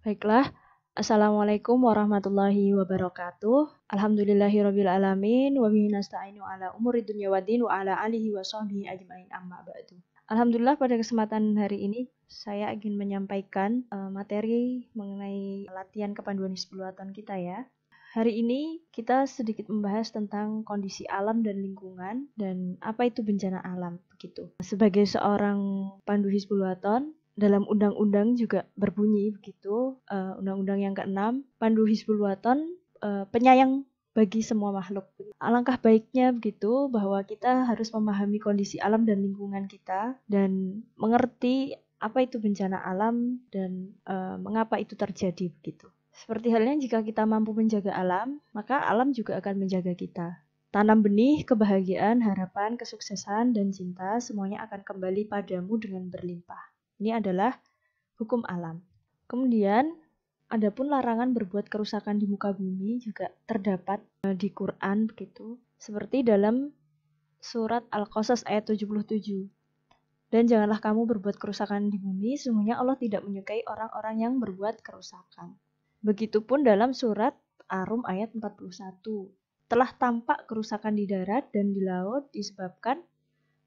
Baiklah, Assalamualaikum warahmatullahi wabarakatuh. Alhamdulillahirabbil alamin wa bihi nasta'inu ala umuri dunya waddin wa ala alihi wa sahbihi ajmain amma ba'du. Alhamdulillah pada kesempatan hari ini saya ingin menyampaikan materi mengenai latihan kepanduan hizbul-waton kita ya. Hari ini kita sedikit membahas tentang kondisi alam dan lingkungan dan apa itu bencana alam begitu. Sebagai seorang pandu hizbul-waton, dalam undang-undang juga berbunyi begitu, undang-undang yang ke-6, pandu hizbul-waton penyayang bagi semua makhluk. Alangkah baiknya begitu bahwa kita harus memahami kondisi alam dan lingkungan kita dan mengerti apa itu bencana alam dan mengapa itu terjadi begitu. Seperti halnya jika kita mampu menjaga alam, maka alam juga akan menjaga kita. Tanam benih, kebahagiaan, harapan, kesuksesan, dan cinta semuanya akan kembali padamu dengan berlimpah. Ini adalah hukum alam. Kemudian, adapun larangan berbuat kerusakan di muka bumi juga terdapat di Quran begitu, seperti dalam surat Al-Qasas ayat 77. Dan janganlah kamu berbuat kerusakan di bumi, sesungguhnya Allah tidak menyukai orang-orang yang berbuat kerusakan. Begitupun dalam surat Ar-Rum ayat 41. Telah tampak kerusakan di darat dan di laut disebabkan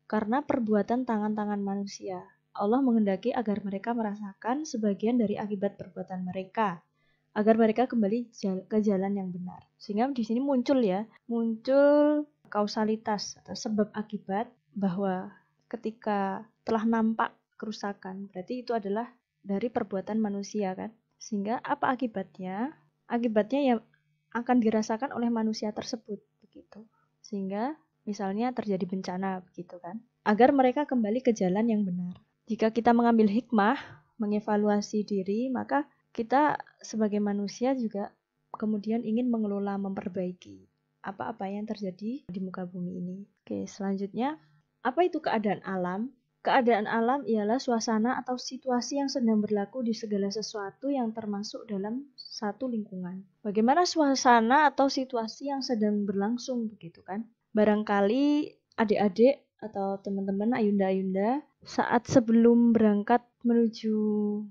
karena perbuatan tangan-tangan manusia. Allah menghendaki agar mereka merasakan sebagian dari akibat perbuatan mereka, agar mereka kembali ke jalan yang benar. Sehingga di sini muncul kausalitas atau sebab akibat, bahwa ketika telah nampak kerusakan, berarti itu adalah dari perbuatan manusia kan. Sehingga apa akibatnya? Akibatnya yang akan dirasakan oleh manusia tersebut begitu. Sehingga misalnya terjadi bencana begitu kan. Agar mereka kembali ke jalan yang benar. Jika kita mengambil hikmah, mengevaluasi diri, maka kita sebagai manusia juga kemudian ingin mengelola, memperbaiki apa-apa yang terjadi di muka bumi ini. Oke, selanjutnya, apa itu keadaan alam? Keadaan alam ialah suasana atau situasi yang sedang berlaku di segala sesuatu yang termasuk dalam satu lingkungan. Bagaimana suasana atau situasi yang sedang berlangsung begitu kan? Barangkali adik-adik atau teman-teman ayunda-ayunda saat sebelum berangkat menuju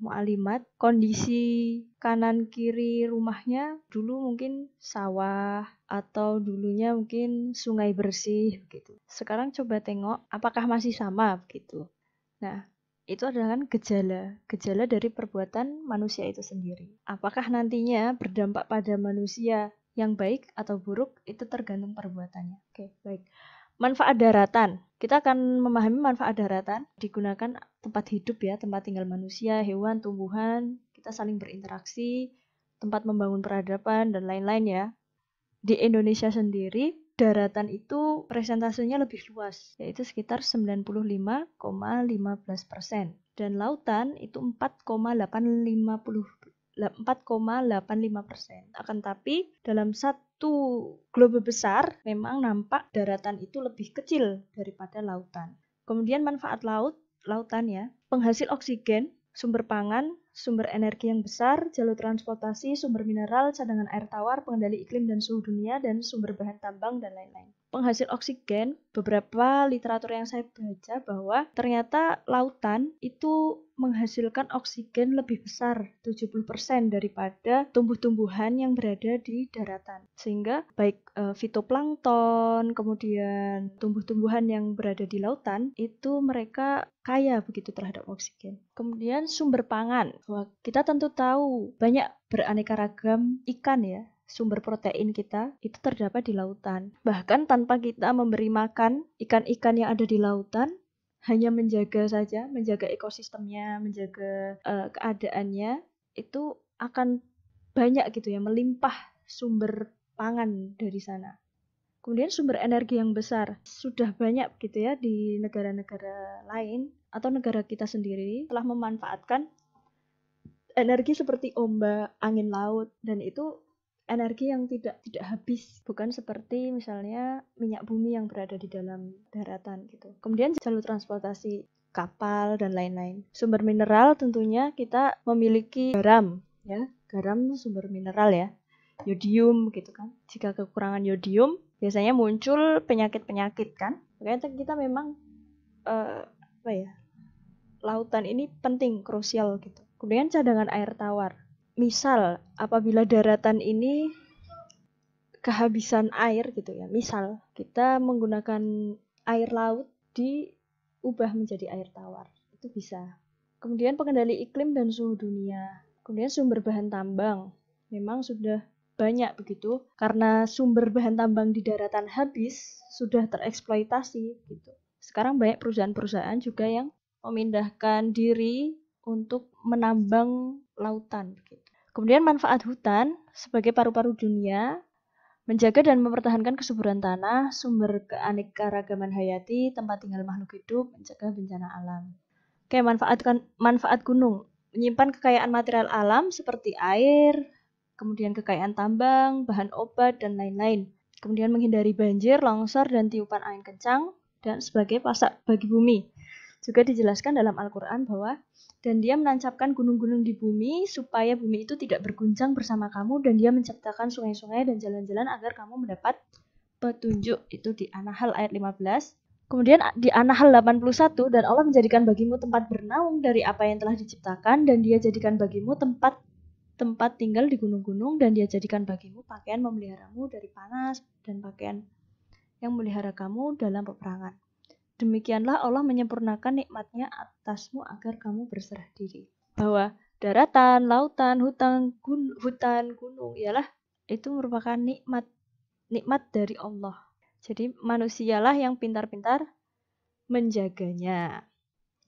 mu'alimat, kondisi kanan kiri rumahnya dulu mungkin sawah atau dulunya mungkin sungai bersih begitu. Sekarang coba tengok apakah masih sama begitu. Nah, itu adalah kan gejala dari perbuatan manusia itu sendiri. Apakah nantinya berdampak pada manusia yang baik atau buruk, itu tergantung perbuatannya. Oke, baik. Manfaat daratan. Kita akan memahami manfaat daratan, digunakan tempat hidup ya, tempat tinggal manusia, hewan, tumbuhan, kita saling berinteraksi, tempat membangun peradaban, dan lain-lain ya. Di Indonesia sendiri, daratan itu presentasenya lebih luas, yaitu sekitar 95,15%. Dan lautan itu 4,85%. Akan tapi dalam satu globe besar memang nampak daratan itu lebih kecil daripada lautan. Kemudian manfaat lautan ya, penghasil oksigen, sumber pangan, sumber energi yang besar, jalur transportasi, sumber mineral, cadangan air tawar, pengendali iklim dan suhu dunia, dan sumber bahan tambang dan lain-lain. Penghasil oksigen, beberapa literatur yang saya baca bahwa ternyata lautan itu menghasilkan oksigen lebih besar 70% daripada tumbuh-tumbuhan yang berada di daratan. Sehingga baik fitoplankton, kemudian tumbuh-tumbuhan yang berada di lautan itu mereka kaya begitu terhadap oksigen. Kemudian sumber pangan. Wah, kita tentu tahu banyak beraneka ragam ikan ya. Sumber protein kita itu terdapat di lautan. Bahkan tanpa kita memberi makan ikan-ikan yang ada di lautan, hanya menjaga saja, menjaga ekosistemnya, menjaga keadaannya, itu akan banyak gitu ya, melimpah sumber pangan dari sana. Kemudian sumber energi yang besar, sudah banyak gitu ya di negara-negara lain atau negara kita sendiri telah memanfaatkan energi seperti ombak, angin laut, dan itu energi yang tidak habis, bukan seperti misalnya minyak bumi yang berada di dalam daratan gitu. Kemudian jalur transportasi kapal dan lain-lain. Sumber mineral tentunya kita memiliki garam ya. Garam sumber mineral ya. Yodium gitu kan. Jika kekurangan yodium biasanya muncul penyakit-penyakit kan. Makanya kita memang lautan ini penting, krusial gitu. Kemudian cadangan air tawar. Misal apabila daratan ini kehabisan air gitu ya, misal kita menggunakan air laut diubah menjadi air tawar, itu bisa. Kemudian pengendali iklim dan suhu dunia. Kemudian sumber bahan tambang. Memang sudah banyak begitu, karena sumber bahan tambang di daratan habis, sudah tereksploitasi gitu. Sekarang banyak perusahaan-perusahaan juga yang memindahkan diri untuk menambang lautan gitu. Kemudian manfaat hutan sebagai paru-paru dunia, menjaga dan mempertahankan kesuburan tanah, sumber keanekaragaman hayati, tempat tinggal makhluk hidup, mencegah bencana alam. Oke, manfaat gunung, menyimpan kekayaan material alam seperti air, kemudian kekayaan tambang, bahan obat, dan lain-lain. Kemudian menghindari banjir, longsor, dan tiupan angin kencang, dan sebagai pasak bagi bumi. Juga dijelaskan dalam Al-Quran bahwa dan dia menancapkan gunung-gunung di bumi supaya bumi itu tidak berguncang bersama kamu, dan dia menciptakan sungai-sungai dan jalan-jalan agar kamu mendapat petunjuk. Itu di An-Nahl ayat 15. Kemudian di An-Nahl 81, dan Allah menjadikan bagimu tempat bernaung dari apa yang telah diciptakan, dan dia jadikan bagimu tempat tinggal di gunung-gunung, dan dia jadikan bagimu pakaian memeliharamu dari panas, dan pakaian yang memelihara kamu dalam peperangan. Demikianlah Allah menyempurnakan nikmatnya atasmu agar kamu berserah diri. Bahwa daratan, lautan, hutan, gunung, ialah itu merupakan nikmat dari Allah. Jadi manusialah yang pintar-pintar menjaganya.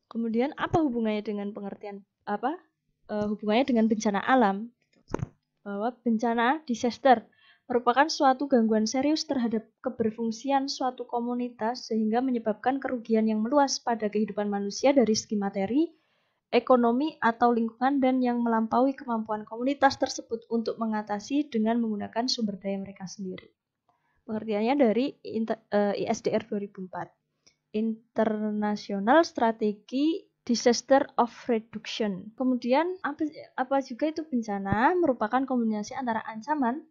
Kemudian apa hubungannya dengan hubungannya dengan bencana alam? Bahwa bencana, disaster, merupakan suatu gangguan serius terhadap keberfungsian suatu komunitas sehingga menyebabkan kerugian yang meluas pada kehidupan manusia dari segi materi, ekonomi, atau lingkungan, dan yang melampaui kemampuan komunitas tersebut untuk mengatasi dengan menggunakan sumber daya mereka sendiri. Pengertiannya dari ISDR 2004, International Strategy Disaster of Reduction. Kemudian apa juga itu bencana? Merupakan kombinasi antara ancaman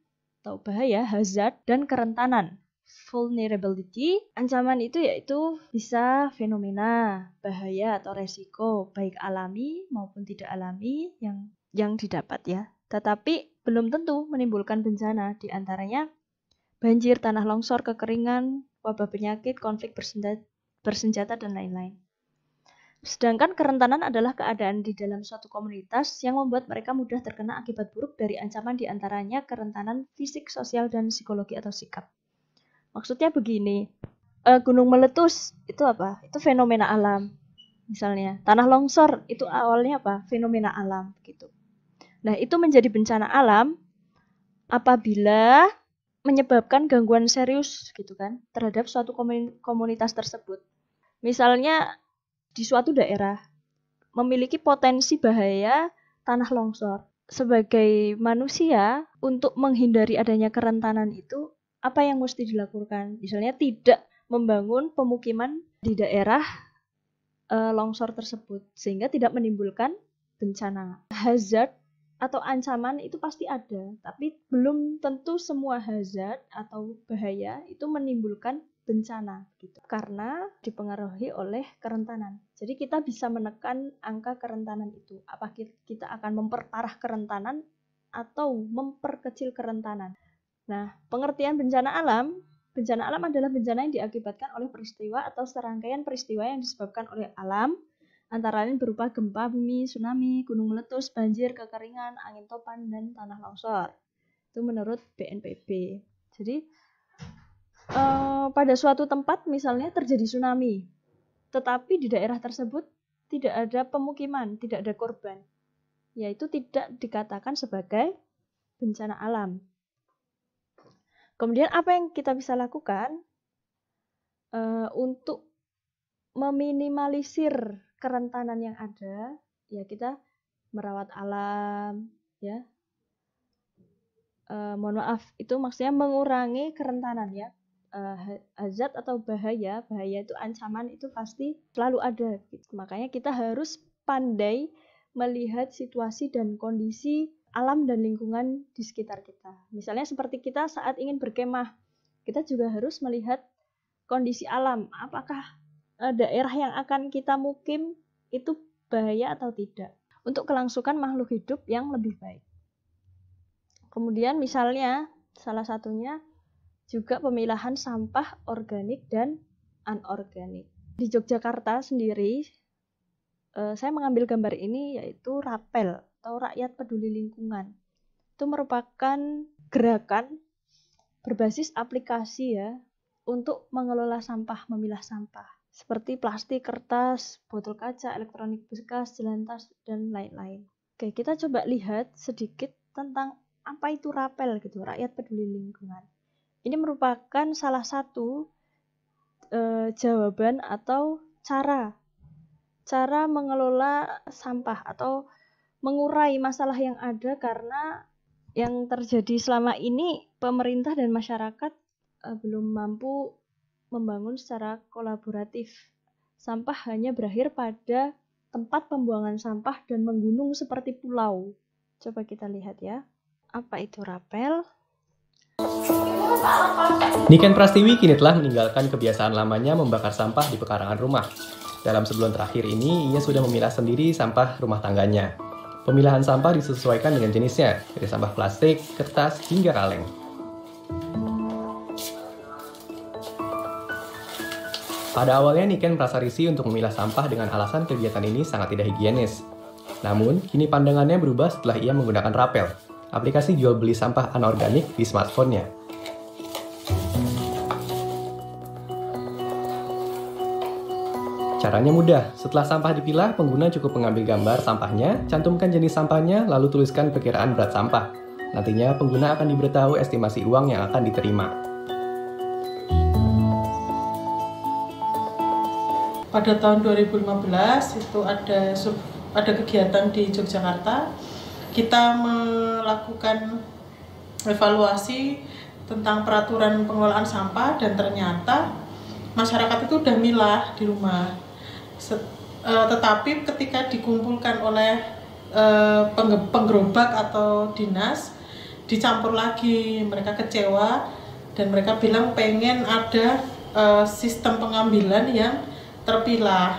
atau bahaya, hazard, dan kerentanan. Vulnerability, ancaman itu yaitu bisa fenomena, bahaya atau resiko, baik alami maupun tidak alami yang didapat ya. Tetapi belum tentu menimbulkan bencana, diantaranya banjir, tanah longsor, kekeringan, wabah penyakit, konflik bersenjata, dan lain-lain. Sedangkan kerentanan adalah keadaan di dalam suatu komunitas yang membuat mereka mudah terkena akibat buruk dari ancaman, diantaranya kerentanan fisik, sosial, dan psikologi atau sikap. Maksudnya begini, gunung meletus itu apa? Itu fenomena alam. Misalnya, tanah longsor itu awalnya apa? Fenomena alam gitu. Nah, itu menjadi bencana alam apabila menyebabkan gangguan serius gitu kan terhadap suatu komunitas tersebut. Misalnya di suatu daerah memiliki potensi bahaya tanah longsor. Sebagai manusia, untuk menghindari adanya kerentanan itu, apa yang mesti dilakukan? Misalnya tidak membangun pemukiman di daerah longsor tersebut, sehingga tidak menimbulkan bencana. Hazard atau ancaman itu pasti ada, tapi belum tentu semua hazard atau bahaya itu menimbulkan bencana gitu. Karena dipengaruhi oleh kerentanan. Jadi kita bisa menekan angka kerentanan itu. Apa kita akan memperparah kerentanan atau memperkecil kerentanan? Nah, pengertian bencana alam adalah bencana yang diakibatkan oleh peristiwa atau serangkaian peristiwa yang disebabkan oleh alam, antara lain berupa gempa bumi, tsunami, gunung meletus, banjir, kekeringan, angin topan, dan tanah longsor. Itu menurut BNPB. Jadi pada suatu tempat misalnya terjadi tsunami, tetapi di daerah tersebut tidak ada pemukiman, tidak ada korban, yaitu tidak dikatakan sebagai bencana alam. Kemudian apa yang kita bisa lakukan untuk meminimalisir kerentanan yang ada? Ya kita merawat alam, ya. Mohon maaf, itu maksudnya mengurangi kerentanan ya. Hazard atau bahaya itu ancaman itu pasti selalu ada. Gitu. Makanya kita harus pandai melihat situasi dan kondisi alam dan lingkungan di sekitar kita. Misalnya seperti kita saat ingin berkemah, kita juga harus melihat kondisi alam. Apakah daerah yang akan kita mukim itu bahaya atau tidak, untuk kelangsungan makhluk hidup yang lebih baik. Kemudian misalnya salah satunya juga pemilahan sampah organik dan anorganik. Di Yogyakarta sendiri, saya mengambil gambar ini yaitu Rapel atau Rakyat Peduli Lingkungan. Itu merupakan gerakan berbasis aplikasi ya untuk mengelola sampah, memilah sampah seperti plastik, kertas, botol kaca, elektronik bekas, jelantas, dan lain-lain. Oke, kita coba lihat sedikit tentang apa itu Rapel gitu, Rakyat Peduli Lingkungan. Ini merupakan salah satu jawaban atau cara mengelola sampah atau mengurai masalah yang ada karena yang terjadi selama ini pemerintah dan masyarakat belum mampu membangun secara kolaboratif. Sampah hanya berakhir pada tempat pembuangan sampah dan menggunung seperti pulau. Coba kita lihat ya. Apa itu Rapel? Niken Prastiwi kini telah meninggalkan kebiasaan lamanya membakar sampah di pekarangan rumah. Dalam sebulan terakhir ini, ia sudah memilah sendiri sampah rumah tangganya. Pemilahan sampah disesuaikan dengan jenisnya, dari sampah plastik, kertas, hingga kaleng. Pada awalnya Niken merasa risih untuk memilah sampah dengan alasan kegiatan ini sangat tidak higienis. Namun, kini pandangannya berubah setelah ia menggunakan Rapel, aplikasi jual beli sampah anorganik di smartphone-nya. Caranya mudah, setelah sampah dipilah, pengguna cukup mengambil gambar sampahnya, cantumkan jenis sampahnya, lalu tuliskan perkiraan berat sampah. Nantinya pengguna akan diberitahu estimasi uang yang akan diterima. Pada tahun 2015 itu ada kegiatan di Yogyakarta. Kita melakukan evaluasi tentang peraturan pengelolaan sampah dan ternyata masyarakat itu udah milah di rumah. Tetapi ketika dikumpulkan oleh penggerobak atau dinas, dicampur lagi, mereka kecewa dan mereka bilang pengen ada sistem pengambilan yang terpilah.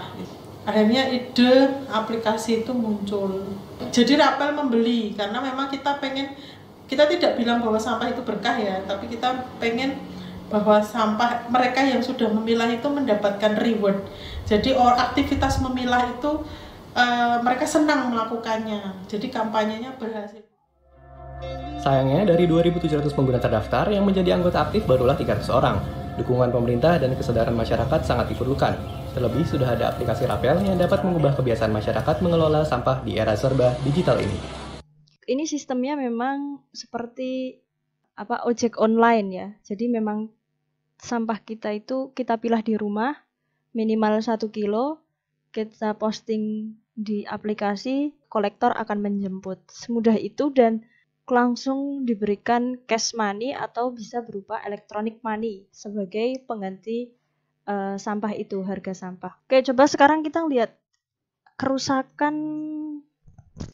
Akhirnya ide aplikasi itu muncul. Jadi Rapel membeli karena memang kita tidak bilang bahwa sampah itu berkah ya, tapi kita pengen bahwa sampah mereka yang sudah memilah itu mendapatkan reward. Jadi aktivitas memilah itu mereka senang melakukannya. Jadi kampanyenya berhasil. Sayangnya dari 2.700 pengguna terdaftar yang menjadi anggota aktif barulah 300 orang. Dukungan pemerintah dan kesadaran masyarakat sangat diperlukan. Terlebih sudah ada aplikasi Rapel yang dapat mengubah kebiasaan masyarakat mengelola sampah di era serba digital ini. Ini sistemnya memang seperti ojek online ya. Jadi memang sampah kita itu kita pilah di rumah minimal 1 kilo, kita posting di aplikasi, kolektor akan menjemput. Semudah itu dan langsung diberikan cash money atau bisa berupa electronic money sebagai pengganti sampah itu, harga sampah. Oke, coba sekarang kita lihat kerusakan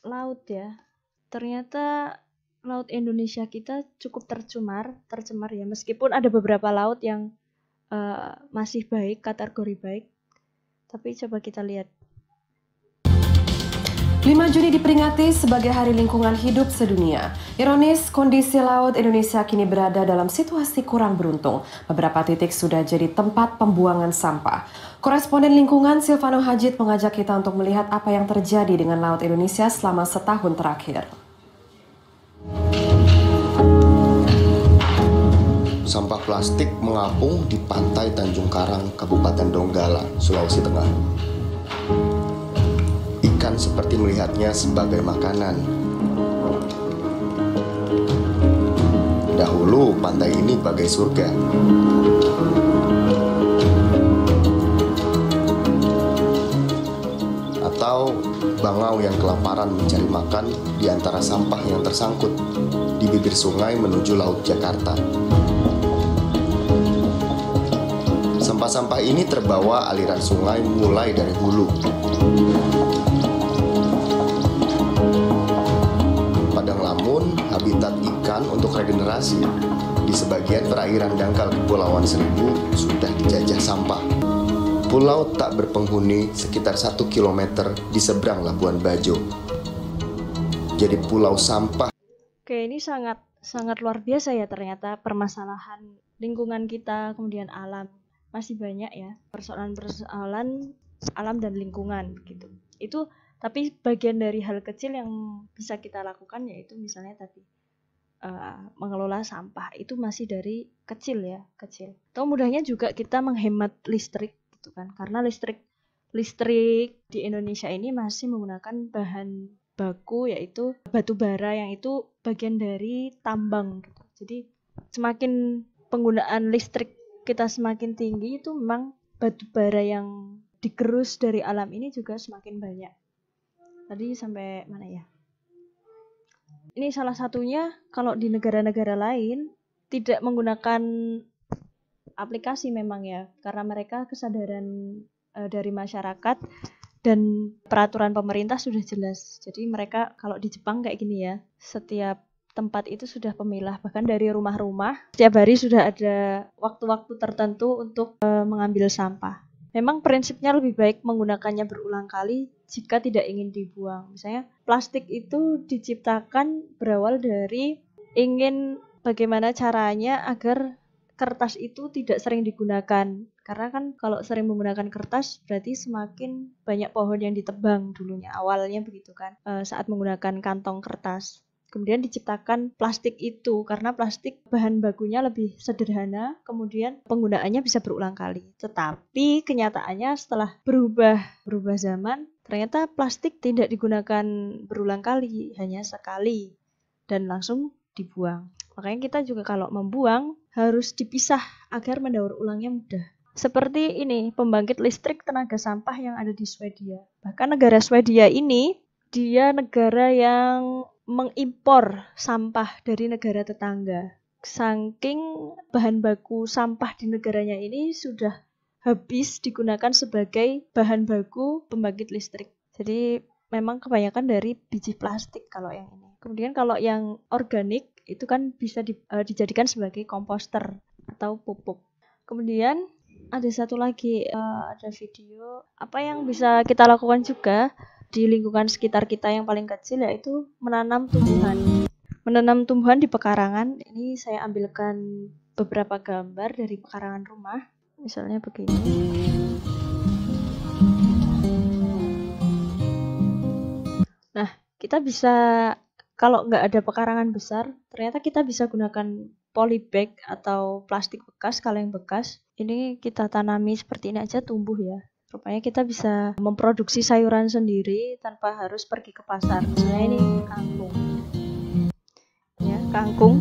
laut ya. Ternyata laut Indonesia kita cukup tercemar ya, meskipun ada beberapa laut yang masih baik, kategori baik. Tapi coba kita lihat. 5 Juni diperingati sebagai Hari Lingkungan Hidup Sedunia. Ironis, kondisi laut Indonesia kini berada dalam situasi kurang beruntung. Beberapa titik sudah jadi tempat pembuangan sampah. Koresponden lingkungan Silvano Hajid mengajak kita untuk melihat apa yang terjadi dengan laut Indonesia selama setahun terakhir. Sampah plastik mengapung di pantai Tanjung Karang, Kabupaten Donggala, Sulawesi Tengah. Ikan seperti melihatnya sebagai makanan. Dahulu pantai ini bagai surga. Atau bangau yang kelaparan mencari makan di antara sampah yang tersangkut di bibir sungai menuju Laut Jakarta. Sampah-sampah ini terbawa aliran sungai mulai dari hulu. Padang Lamun, habitat ikan untuk regenerasi. Di sebagian perairan dangkal Kepulauan Seribu sudah dijajah sampah. Pulau tak berpenghuni sekitar 1 km di seberang Labuan Bajo. Jadi pulau sampah. Oke, ini sangat sangat luar biasa ya ternyata permasalahan lingkungan kita, kemudian alam. Masih banyak ya persoalan-persoalan alam dan lingkungan gitu. Itu tapi bagian dari hal kecil yang bisa kita lakukan yaitu misalnya tadi mengelola sampah itu masih dari kecil ya, kecil. Atau mudahnya juga kita menghemat listrik gitu kan. Karena listrik di Indonesia ini masih menggunakan bahan baku yaitu batu bara yang itu bagian dari tambang gitu. Jadi semakin penggunaan listrik kita semakin tinggi itu memang batu bara yang digerus dari alam ini juga semakin banyak. Tadi sampai mana ya? Ini salah satunya kalau di negara-negara lain tidak menggunakan aplikasi memang ya, karena mereka kesadaran dari masyarakat dan peraturan pemerintah sudah jelas. Jadi mereka kalau di Jepang kayak gini ya, setiap tempat itu sudah pemilah, bahkan dari rumah-rumah setiap hari sudah ada waktu-waktu tertentu untuk mengambil sampah. Memang prinsipnya lebih baik menggunakannya berulang kali jika tidak ingin dibuang. Misalnya plastik itu diciptakan berawal dari ingin bagaimana caranya agar kertas itu tidak sering digunakan. Karena kan kalau sering menggunakan kertas berarti semakin banyak pohon yang ditebang dulunya. Awalnya begitu kan, saat menggunakan kantong kertas. Kemudian diciptakan plastik itu karena plastik bahan bakunya lebih sederhana, kemudian penggunaannya bisa berulang kali. Tetapi kenyataannya setelah berubah zaman, ternyata plastik tidak digunakan berulang kali, hanya sekali dan langsung dibuang. Makanya kita juga kalau membuang harus dipisah agar mendaur ulangnya mudah. Seperti ini, pembangkit listrik tenaga sampah yang ada di Swedia. Bahkan negara Swedia ini, dia negara yang mengimpor sampah dari negara tetangga. Saking bahan baku sampah di negaranya ini sudah habis digunakan sebagai bahan baku pembangkit listrik. Jadi memang kebanyakan dari biji plastik kalau yang ini. Kemudian kalau yang organik itu kan bisa dijadikan sebagai komposter atau pupuk. Kemudian ada satu lagi, ada video apa yang bisa kita lakukan juga di lingkungan sekitar kita yang paling kecil, yaitu menanam tumbuhan. Menanam tumbuhan di pekarangan. Ini saya ambilkan beberapa gambar dari pekarangan rumah. Misalnya begini. Nah, kita bisa, kalau nggak ada pekarangan besar, ternyata kita bisa gunakan polybag atau plastik bekas, kaleng bekas. Ini kita tanami seperti ini aja tumbuh ya. Rupanya kita bisa memproduksi sayuran sendiri tanpa harus pergi ke pasar. Misalnya ini kangkung. Ya, kangkung.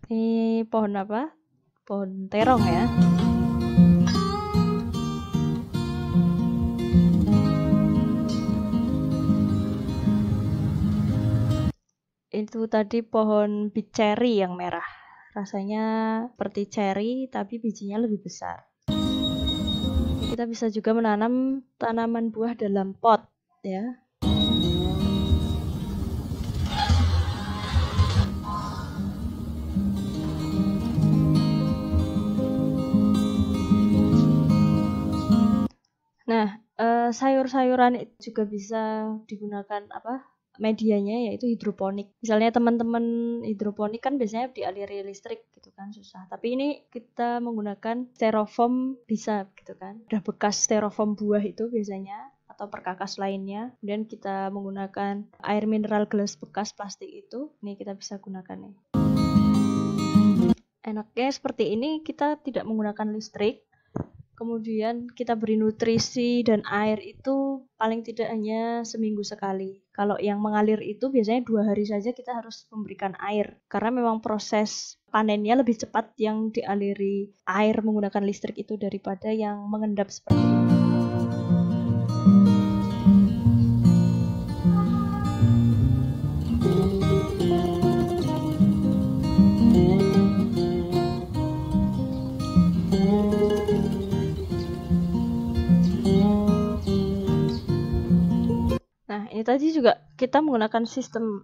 Ini pohon apa? Pohon terong ya. Itu tadi pohon bit cherry yang merah. Rasanya seperti cherry tapi bijinya lebih besar. Kita bisa juga menanam tanaman buah dalam pot ya. Nah, sayur-sayuran itu juga bisa digunakan medianya yaitu hidroponik. Misalnya teman-teman hidroponik kan biasanya dialiri listrik gitu kan, susah. Tapi ini kita menggunakan styrofoam bisa gitu kan. Udah bekas styrofoam buah itu biasanya atau perkakas lainnya. Kemudian kita menggunakan air mineral gelas bekas plastik itu. Ini kita bisa gunakan nih. Enaknya seperti ini, kita tidak menggunakan listrik. Kemudian kita beri nutrisi dan air itu paling tidak hanya seminggu sekali. Kalau yang mengalir itu biasanya 2 hari saja kita harus memberikan air. Karena memang proses panennya lebih cepat yang dialiri air menggunakan listrik itu daripada yang mengendap seperti ini. Ini tadi juga kita menggunakan sistem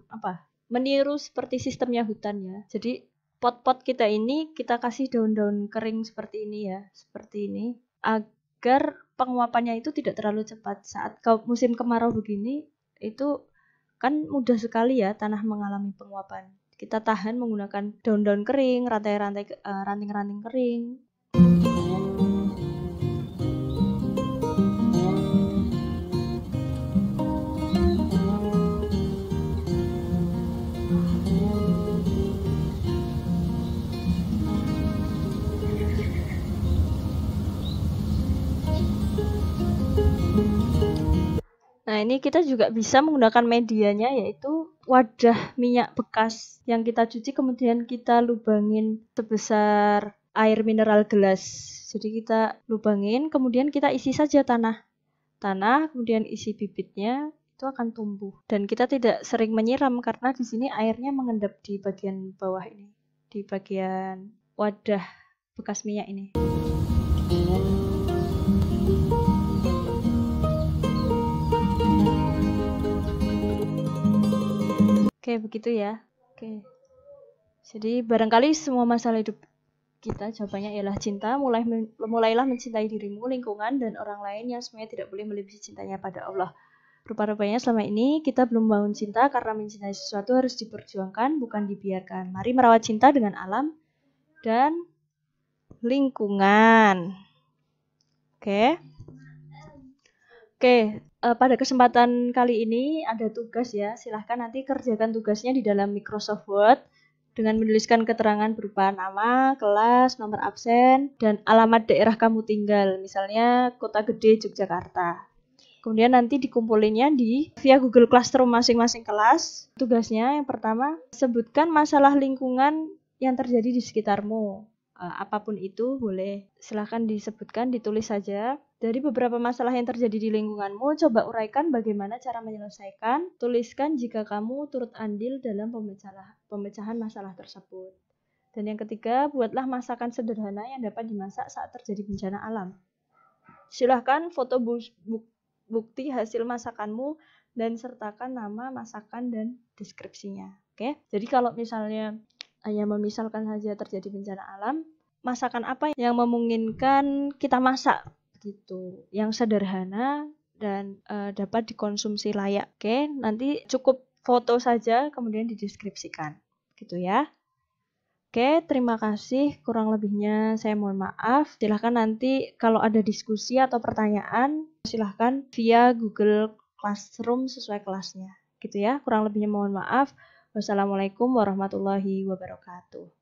meniru seperti sistemnya hutan ya. Jadi pot-pot kita ini kita kasih daun-daun kering seperti ini ya, seperti ini, agar penguapannya itu tidak terlalu cepat. Saat musim kemarau begini, itu kan mudah sekali ya tanah mengalami penguapan. Kita tahan menggunakan daun-daun kering, ranting-ranting kering. Nah, ini kita juga bisa menggunakan medianya, yaitu wadah minyak bekas yang kita cuci kemudian kita lubangin sebesar air mineral gelas. Jadi kita lubangin, kemudian kita isi saja tanah, kemudian isi bibitnya, itu akan tumbuh. Dan kita tidak sering menyiram karena di sini airnya mengendap di bagian bawah ini, di bagian wadah bekas minyak ini. Oke, begitu ya. Oke. Jadi barangkali semua masalah hidup kita jawabannya ialah cinta. Mulailah mencintai dirimu, lingkungan, dan orang lain yang semuanya tidak boleh melebihi cintanya pada Allah. Rupa-rupanya selama ini kita belum bangun cinta karena mencintai sesuatu harus diperjuangkan, bukan dibiarkan. Mari merawat cinta dengan alam dan lingkungan. Oke. Pada kesempatan kali ini ada tugas ya, silahkan nanti kerjakan tugasnya di dalam Microsoft Word dengan menuliskan keterangan berupa nama, kelas, nomor absen, dan alamat daerah kamu tinggal, misalnya Kota Gede, Yogyakarta. Kemudian nanti dikumpulinnya via Google Classroom masing-masing kelas. Tugasnya yang pertama, sebutkan masalah lingkungan yang terjadi di sekitarmu. Apapun itu boleh silahkan disebutkan, ditulis saja. Dari beberapa masalah yang terjadi di lingkunganmu, coba uraikan bagaimana cara menyelesaikan. Tuliskan jika kamu turut andil dalam pemecahan masalah tersebut. Dan yang ketiga, buatlah masakan sederhana yang dapat dimasak saat terjadi bencana alam. Silahkan foto bukti hasil masakanmu dan sertakan nama masakan dan deskripsinya. Oke? Jadi kalau misalnya hanya memisalkan saja terjadi bencana alam, masakan apa yang memungkinkan kita masak gitu, yang sederhana dan dapat dikonsumsi layak. Oke, nanti cukup foto saja kemudian dideskripsikan gitu ya. Oke, terima kasih. Kurang lebihnya saya mohon maaf. Silahkan nanti kalau ada diskusi atau pertanyaan, silahkan via Google Classroom sesuai kelasnya gitu ya. Kurang lebihnya mohon maaf. Wassalamualaikum warahmatullahi wabarakatuh.